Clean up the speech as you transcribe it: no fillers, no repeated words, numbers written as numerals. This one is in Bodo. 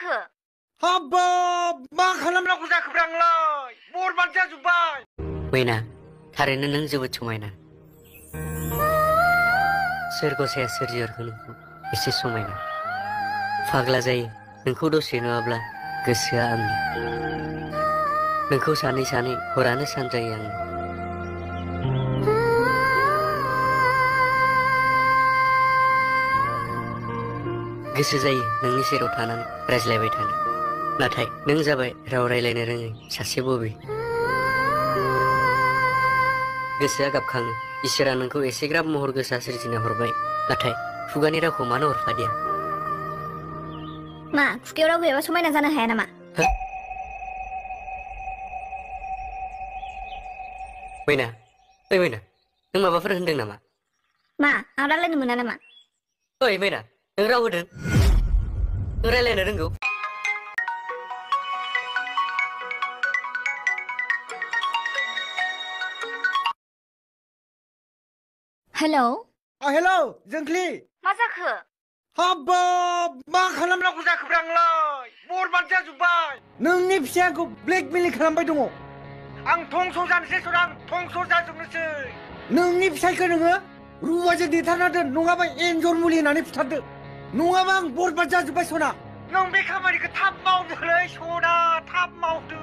जाखो? हाबाब मा खालामनांगौ जाखोब्रा आंलाय बरबाद जाजोब्बाय। मैना थारैनो नों जोबोद समायना। सोर गसाया सोरजिहरखो नोंखौ एसे समायना। फाग्ला जायो नोंखौ दसे नुवाब्ला गोसोआ आंनि। नोंखौ सानै सानै हरानो सान जायो आंनि। गोसो जायो नोंनि सेराव थानानै रायज्लायबाय थानो, नाथाय नों जाबाय राव रायलायनो रोङै सासे बबे। गोसोआ गाबखाङो इसोरा नोंखौ एसेग्राब महर गोसा सोरजिना हरबाय, नाथाय खुगानि रावखौ मानो हरफादिया? मा खुगायाव राव गैयाबा समायना जानो हाया नामा? मैना, ओइ मैना, नों माबाफोर होनदों नामा? मा आं रायलायनो मोना नामा? ओइ मैना, नों राव होदों? नों रायलायनो रोंगौ? हेलौ हेलौ जोंख्लि। मा जाखो? हाबाब मा खालामनांगौ जाखोब्रा आंलाय बरबाद जाजोब्बाय। नोंनि फिसायखौ ब्लेकमेलिं खालामबाय दङ। आं धंस जानोसै सरां, धंस जाजोबनोसै। नोंनि फिसायखौ नोङो रुवाजों देथारना दोन, नङाबा एन्जर मुलि होनानै फुथारदो, नङाबा आं बरबाद जाजोब्बाय सना। नों बे खामानिखौ थाब मावदोलै सना, थाब मावदो।